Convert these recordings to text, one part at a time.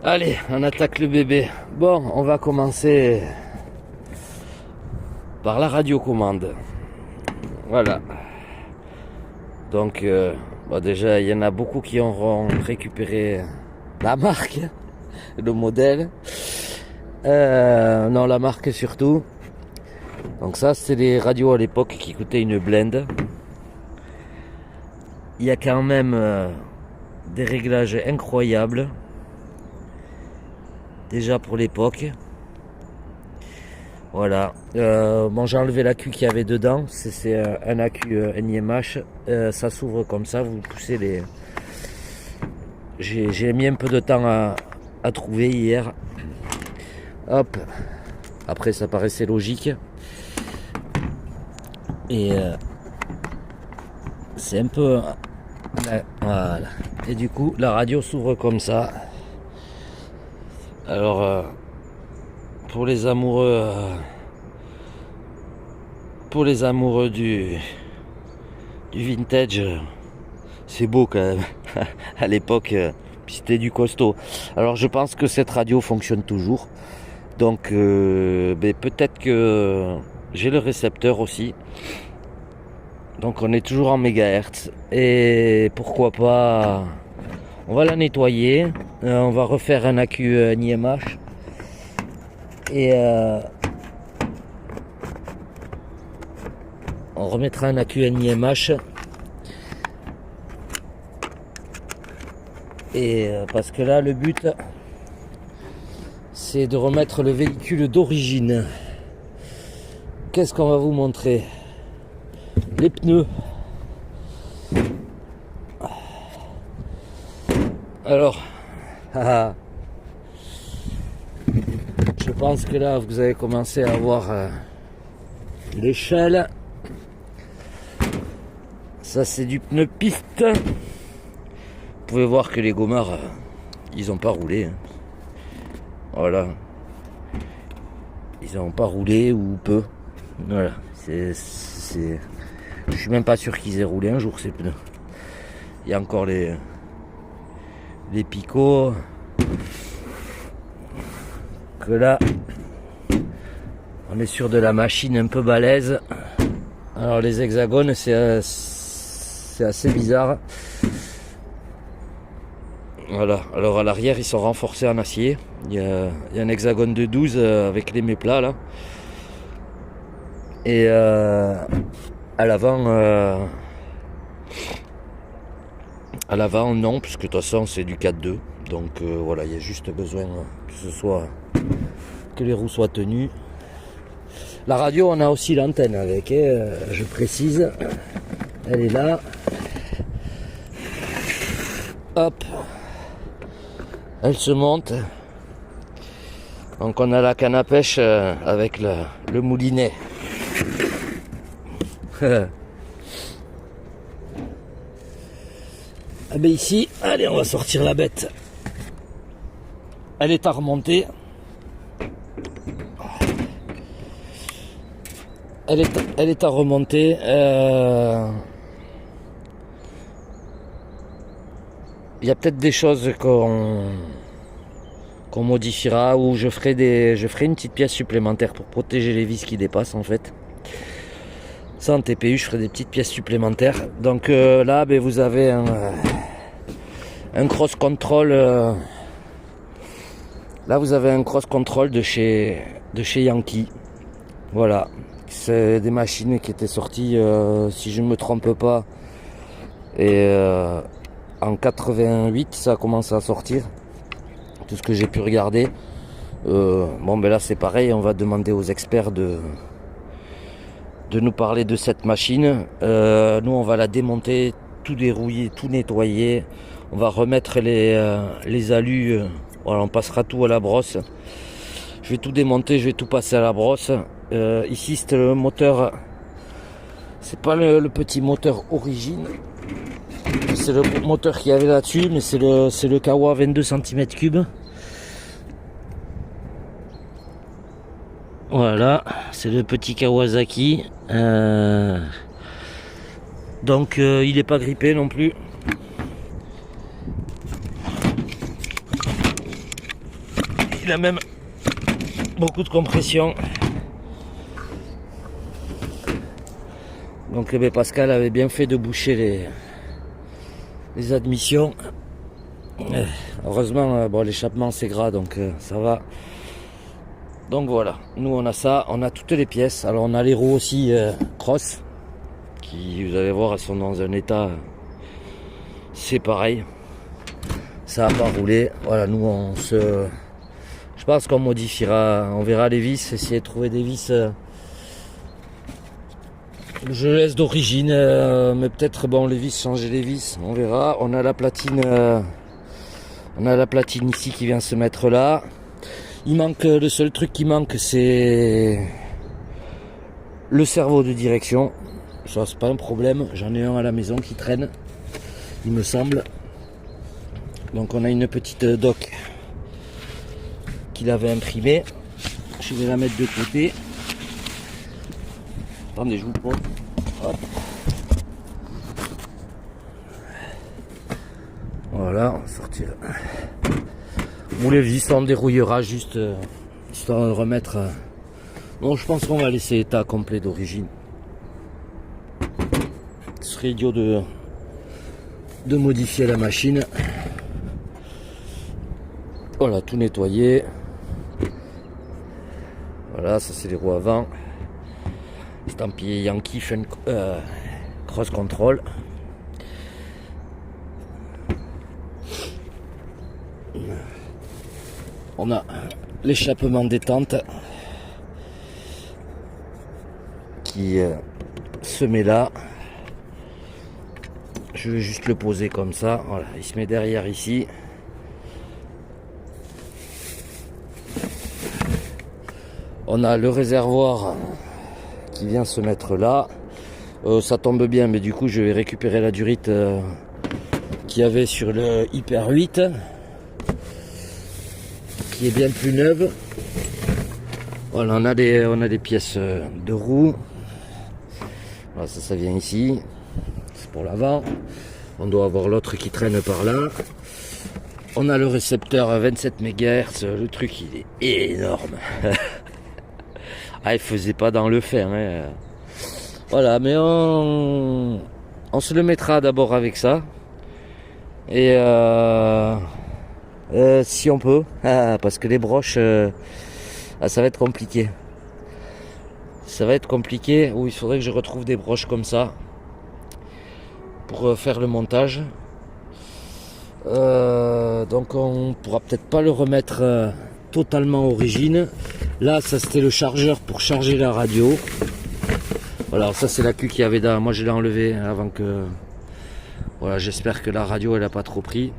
Allez, on attaque le bébé. Bon, on va commencer par la radiocommande. Voilà. Donc, déjà, il y en a beaucoup qui auront récupéré la marque, le modèle. Non, la marque surtout. Donc ça, c'est les radios à l'époque qui coûtaient une blinde. Il y a quand même des réglages incroyables. Déjà pour l'époque. Voilà. Bon, j'ai enlevé l'accu qu'il y avait dedans. C'est un accu NiMH. Ça s'ouvre comme ça. Vous poussez les. J'ai mis un peu de temps à trouver hier. Hop. Après, ça paraissait logique. Et c'est un peu. Voilà. Et du coup, la radio s'ouvre comme ça. Alors, pour les amoureux du vintage, c'est beau quand même. À l'époque, c'était du costaud. Alors, je pense que cette radio fonctionne toujours. Donc, peut-être que j'ai le récepteur aussi. Donc, on est toujours en mégahertz. Et pourquoi pas... On va la nettoyer, on va refaire un accu NiMH et on remettra un accu NiMH et parce que là le but c'est de remettre le véhicule d'origine. Qu'est-ce qu'on va vous montrer? Les pneus. Alors, je pense que là vous avez commencé à voir l'échelle. Ça c'est du pneu piste. Vous pouvez voir que les gommards, ils n'ont pas roulé. Voilà. Ils n'ont pas roulé ou peu. Voilà. Je suis même pas sûr qu'ils aient roulé un jour ces pneus. Il y a encore les picots que là on est sur de la machine un peu balèze. Alors les hexagones c'est assez bizarre. Voilà, alors à l'arrière ils sont renforcés en acier. Il y a un hexagone de 12 avec les méplats là. Et à l'avant non, puisque de toute façon c'est du 4-2. Donc voilà, il y a juste besoin que les roues soient tenues. La radio, on a aussi l'antenne avec, je précise. Elle est là. Hop. Elle se monte. Donc on a la canne à pêche avec le moulinet. Ah ben ici, allez, on va sortir la bête. Elle est à remonter. Elle est à remonter. Il y a peut-être des choses qu'on modifiera, ou je ferai une petite pièce supplémentaire pour protéger les vis qui dépassent en fait. Ça en TPU, je ferai des petites pièces supplémentaires. Donc là, ben, vous avez un cross control. Là, vous avez un cross control de chez Yankee. Voilà. C'est des machines qui étaient sorties, si je ne me trompe pas. Et en 88, ça a commencé à sortir. Tout ce que j'ai pu regarder. Bon ben là c'est pareil, on va demander aux experts de nous parler de cette machine. Nous on va la démonter, tout dérouiller, tout nettoyer. On va remettre les alus, voilà, on passera tout à la brosse. Je vais tout démonter, je vais tout passer à la brosse. Ici c'était le moteur, c'est pas le petit moteur origine, c'est le moteur qu'il y avait là-dessus, mais c'est le Kawa 22 cm3. Voilà, c'est le petit Kawasaki. Donc il n'est pas grippé non plus. Il a même beaucoup de compression. Donc Pascal avait bien fait de boucher les admissions. Heureusement, bon, l'échappement c'est gras, donc ça va. Donc voilà, nous on a ça, on a toutes les pièces. Alors on a les roues aussi cross, qui vous allez voir, elles sont dans un état, c'est pareil. Ça a pas roulé. Voilà, nous je pense qu'on modifiera, on verra les vis, essayer de trouver des vis. Je laisse d'origine, mais peut-être bon les vis, changer les vis, on verra. On a la platine ici qui vient se mettre là. Il manque, le seul truc qui manque, c'est le cerveau de direction. Ça c'est pas un problème, j'en ai un à la maison qui traîne, il me semble. Donc on a une petite doc qu'il avait imprimée. Je vais la mettre de côté. Attendez, je vous pose. Hop. Voilà, on va sortir. Bon, les vis, on dérouillera juste histoire de remettre. Bon, je pense qu'on va laisser l'état complet d'origine. Ce serait idiot de modifier la machine. Voilà, tout nettoyé. Voilà, ça c'est les roues avant. Estampillé Yankee Cross Control. On a l'échappement détente qui se met là. Je vais juste le poser comme ça. Voilà, il se met derrière ici. On a le réservoir qui vient se mettre là. Ça tombe bien, mais du coup je vais récupérer la durite qu'il y avait sur le Hyper 8, qui est bien plus neuve. Voilà, on a des pièces de roue. Voilà, ça vient ici. C'est pour l'avant. On doit avoir l'autre qui traîne par là. On a le récepteur à 27 MHz. Le truc il est énorme. Ah, il faisait pas dans le fer. Hein. Voilà, mais on se le mettra d'abord avec ça. Et si on peut, parce que les broches, ça va être compliqué. Ça va être compliqué. Ou il faudrait que je retrouve des broches comme ça pour faire le montage. Donc on pourra peut-être pas le remettre totalement origine. Là, ça c'était le chargeur pour charger la radio. Voilà, ça c'est la queue qu'il y avait là. Moi je l'ai enlevé avant que. Voilà, j'espère que la radio elle a pas trop pris.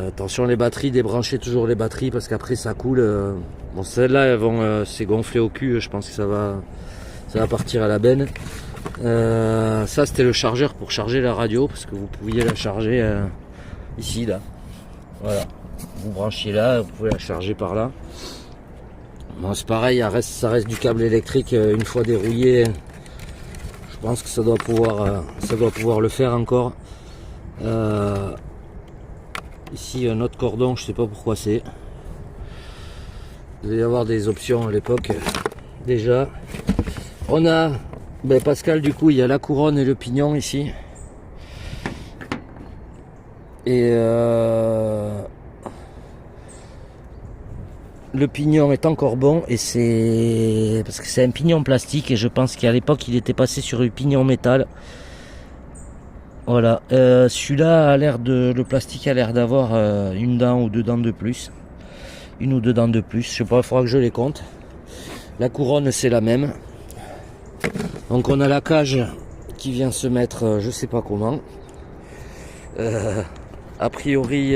Attention les batteries, débranchez toujours les batteries parce qu'après ça coule. Bon, celles-là elles vont c'est gonflé au cul. Je pense que ça va partir à la benne. Ça c'était le chargeur pour charger la radio parce que vous pouviez la charger ici là. Voilà, vous branchez là, vous pouvez la charger par là. Bon, c'est pareil, ça reste du câble électrique une fois dérouillé. Je pense que ça doit pouvoir le faire encore. Ici un autre cordon, je sais pas pourquoi c'est. Il devait y avoir des options à l'époque déjà. On a Pascal, du coup il y a la couronne et le pignon ici. Et le pignon est encore bon et c'est parce que c'est un pignon plastique et je pense qu'à l'époque il était passé sur le pignon métal. Voilà, celui-là a l'air le plastique a l'air d'avoir une dent ou deux dents de plus. une ou deux dents de plus, je sais pas, il faudra que je les compte. La couronne c'est la même. Donc on a la cage qui vient se mettre, je sais pas comment. A priori,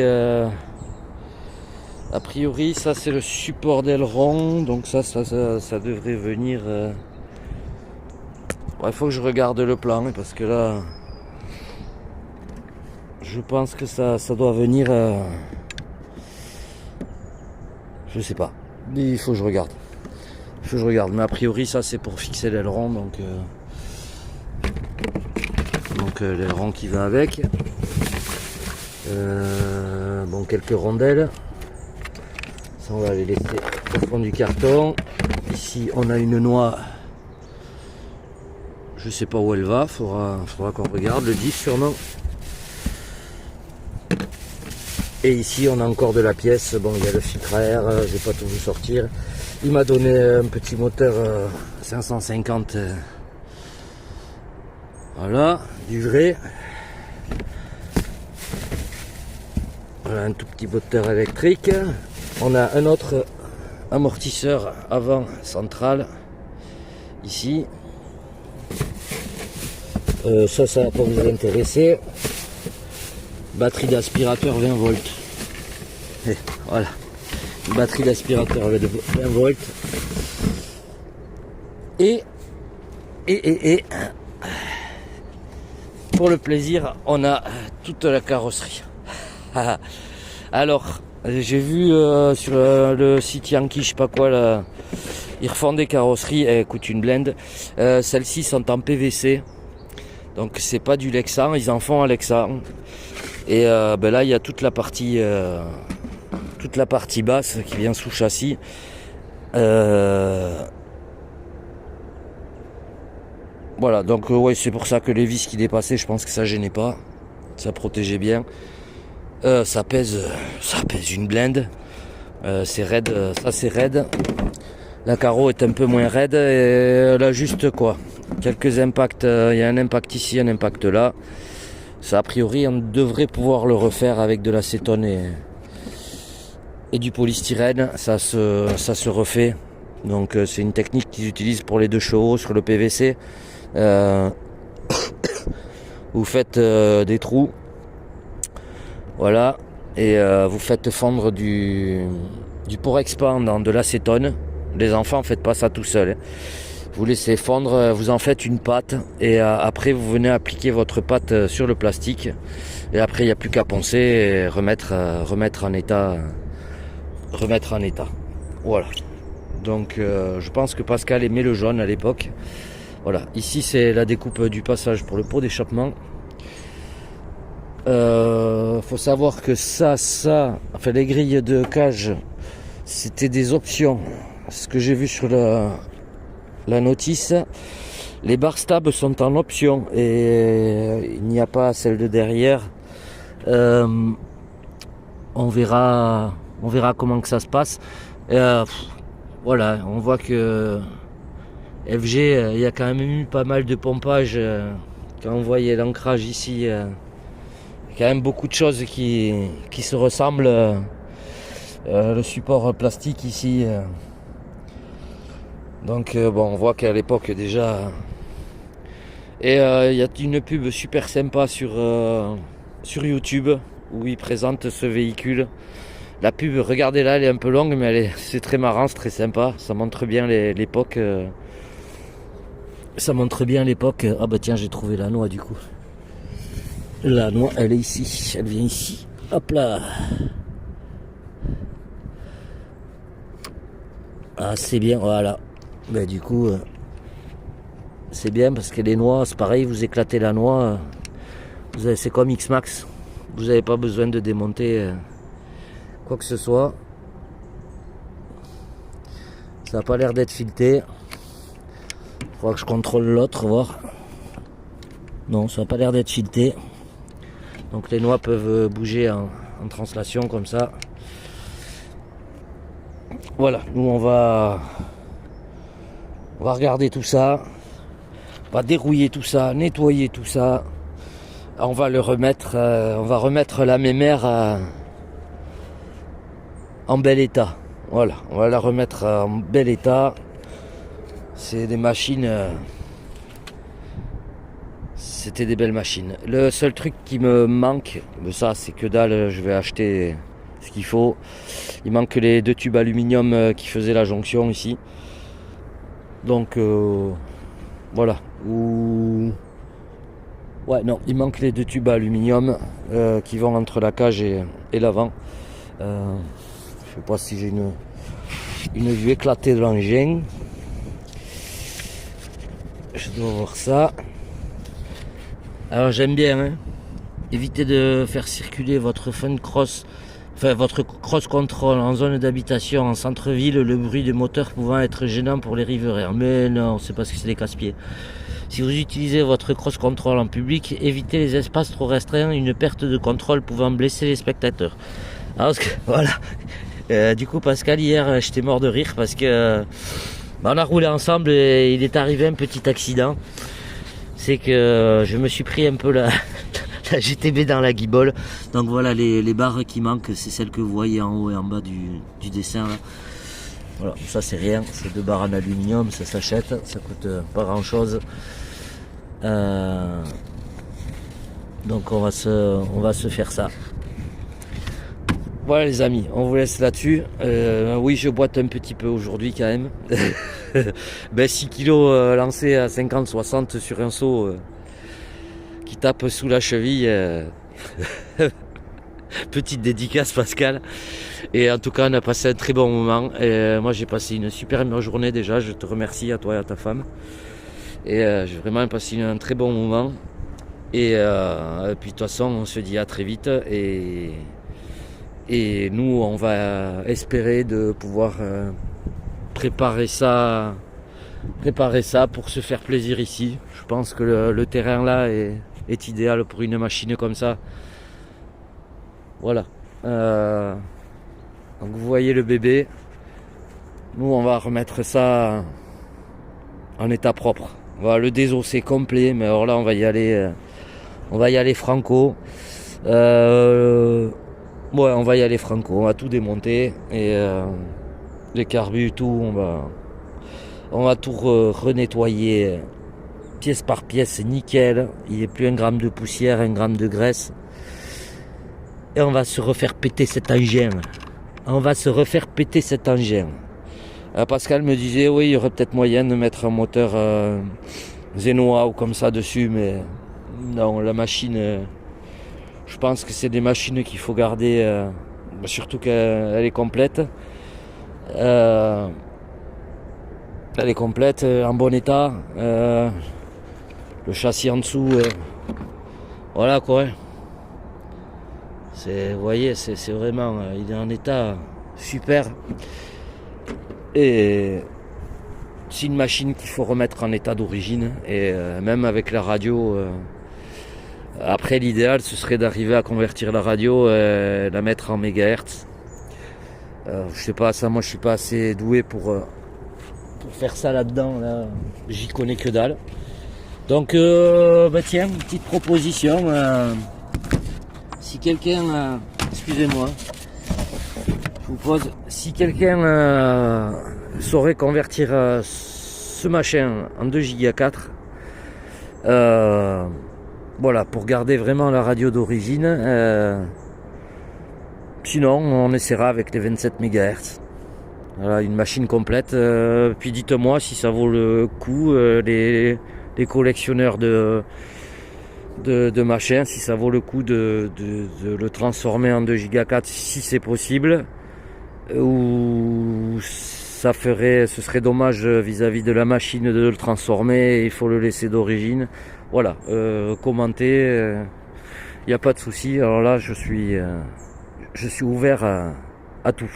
ça c'est le support d'aileron, donc ça devrait venir. Il faut que je regarde le plan parce que là, je pense que ça doit venir. Je sais pas, il faut que je regarde. Mais a priori ça c'est pour fixer l'aileron, donc l'aileron qui va avec. Bon, quelques rondelles. Ça, on va les laisser au fond du carton. Ici, on a une noix. Je sais pas où elle va. Faudra qu'on regarde le 10 sûrement. Et ici, on a encore de la pièce. Bon, il y a le filtre à air. Je vais pas tout vous sortir. Il m'a donné un petit moteur 550. Voilà, du vrai. Voilà, un tout petit moteur électrique. On a un autre amortisseur avant central ici. Ça va pas vous intéresser. Batterie d'aspirateur 20 volts. Et voilà, une batterie d'aspirateur 20 volts. Et pour le plaisir, on a toute la carrosserie. Alors, j'ai vu sur le site Yankee, je sais pas quoi, là, ils refont des carrosseries, elles coûtent une blinde. Celles-ci sont en PVC, donc c'est pas du Lexan, ils en font en Lexan. Et là, il y a toute la partie basse qui vient sous châssis. Voilà, donc ouais, c'est pour ça que les vis qui dépassaient, je pense que ça gênait pas, ça protégeait bien. Ça pèse une blinde. C'est raide, ça c'est raide. La carreau est un peu moins raide et elle a juste quoi, quelques impacts. Il y a un impact ici, un impact là. Ça a priori on devrait pouvoir le refaire avec de l'acétone et du polystyrène. Ça se refait. Donc c'est une technique qu'ils utilisent pour les 2 chevaux sur le PVC. Vous faites des trous. Voilà, et vous faites fondre du Porexpan dans de l'acétone. Les enfants, faites pas ça tout seul. Vous laissez fondre, vous en faites une pâte et après vous venez appliquer votre pâte sur le plastique. Et après il n'y a plus qu'à poncer et remettre en état. Voilà. Donc je pense que Pascal aimait le jaune à l'époque. Voilà, ici c'est la découpe du passage pour le pot d'échappement. Faut savoir que enfin les grilles de cage, c'était des options. Ce que j'ai vu sur la notice, les bar stabs sont en option et il n'y a pas celle de derrière. On verra comment que ça se passe. Voilà, on voit que FG, il y a quand même eu pas mal de pompage. Quand on voyait l'ancrage ici, quand même beaucoup de choses qui se ressemblent. Le support plastique ici. Donc bon, on voit qu'à l'époque déjà. Et il y a une pub super sympa sur YouTube où ils présentent ce véhicule. La pub, regardez-la, elle est un peu longue, mais c'est très marrant, c'est très sympa. Ça montre bien l'époque. Ah bah tiens, j'ai trouvé la noix du coup. La noix, elle est ici, elle vient ici. Hop là. Ah, c'est bien, voilà. Ben, du coup, c'est bien parce que les noix, c'est pareil, vous éclatez la noix. C'est comme X-Max. Vous n'avez pas besoin de démonter quoi que ce soit. Ça n'a pas l'air d'être fileté. Il faudra que je contrôle l'autre, voir. Non, ça n'a pas l'air d'être fileté. Donc les noix peuvent bouger en translation comme ça. Voilà, nous on va regarder tout ça. On va dérouiller tout ça, nettoyer tout ça. On va le remettre, on va remettre la mémère en bel état. Voilà, on va la remettre en bel état. C'est des machines... C'était des belles machines. Le seul truc qui me manque, ça c'est que dalle, je vais acheter ce qu'il faut. Il manque les 2 tubes aluminium qui faisaient la jonction ici. Donc voilà. Ouais, non, il manque les 2 tubes aluminium qui vont entre la cage et l'avant. Je sais pas si j'ai une vue éclatée de l'engin. Je dois voir ça. Alors j'aime bien, hein. Évitez de faire circuler votre votre cross control en zone d'habitation, en centre-ville, le bruit des moteurs pouvant être gênant pour les riverains. Mais non, c'est parce que c'est des casse-pieds. Si vous utilisez votre cross control en public, évitez les espaces trop restreints, une perte de contrôle pouvant blesser les spectateurs. Alors, voilà. Du coup, Pascal, hier, j'étais mort de rire parce que on a roulé ensemble et il est arrivé un petit accident. C'est que je me suis pris un peu la GTB dans la guibole. Donc voilà, les barres qui manquent, c'est celles que vous voyez en haut et en bas du dessin là. Voilà, ça c'est rien, c'est 2 barres en aluminium, ça s'achète, ça coûte pas grand chose. Donc on va se faire ça. Voilà les amis, on vous laisse là-dessus. Oui, je boite un petit peu aujourd'hui quand même. 6 kilos lancés à 50-60 sur un seau qui tape sous la cheville. Petite dédicace Pascal. Et en tout cas, on a passé un très bon moment. Et moi, j'ai passé une super journée déjà. Je te remercie à toi et à ta femme. Et j'ai vraiment passé un très bon moment. Et puis de toute façon, on se dit à très vite. Et nous, on va espérer de pouvoir préparer ça pour se faire plaisir ici. Je pense que le terrain là est idéal pour une machine comme ça. Voilà. Donc vous voyez le bébé. Nous, on va remettre ça en état propre. On va le désosser complet, mais alors là, on va y aller franco. Ouais, on va y aller franco, on va tout démonter et les carbus, tout, on va tout renettoyer pièce par pièce, nickel. Il n'y a plus 1 gramme de poussière, 1 gramme de graisse. Et on va se refaire péter cet engin. Pascal me disait, oui, il y aurait peut-être moyen de mettre un moteur Zenoa ou comme ça dessus, mais non, la machine... Je pense que c'est des machines qu'il faut garder, surtout qu'elle est complète. Elle est complète, en bon état. Le châssis en dessous, voilà quoi. Vous voyez, c'est vraiment, il est en état super. Et c'est une machine qu'il faut remettre en état d'origine. Et même avec la radio... Après, l'idéal, ce serait d'arriver à convertir la radio, la mettre en mégahertz. Je sais pas, ça, moi, je suis pas assez doué pour faire ça là-dedans. Là. J'y connais que dalle. Donc, tiens, une petite proposition. Si quelqu'un, excusez-moi, je vous pose, si quelqu'un saurait convertir ce machin en 2 Go 4, voilà, pour garder vraiment la radio d'origine. Sinon, on essaiera avec les 27 MHz. Voilà, une machine complète. Puis dites-moi si ça vaut le coup, les collectionneurs de machins, si ça vaut le coup de le transformer en 2 Go 4, si c'est possible. Ou ce serait dommage vis-à-vis de la machine de le transformer, il faut le laisser d'origine. Voilà, commentez, il n'y a pas de souci. Alors là, je suis ouvert à tout.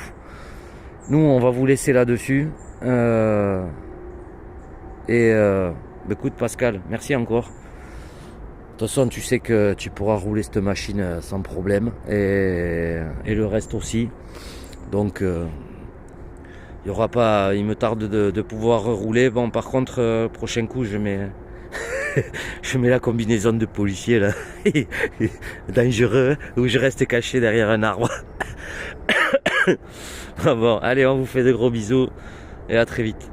Nous, on va vous laisser là-dessus. Écoute Pascal, merci encore. De toute façon, tu sais que tu pourras rouler cette machine sans problème. Et le reste aussi. Donc, il y aura pas. Il me tarde de pouvoir rouler. Bon, par contre, prochain coup, je mets la combinaison de policier là, dangereux, où je reste caché derrière un arbre. Bon, allez, on vous fait de gros bisous et à très vite.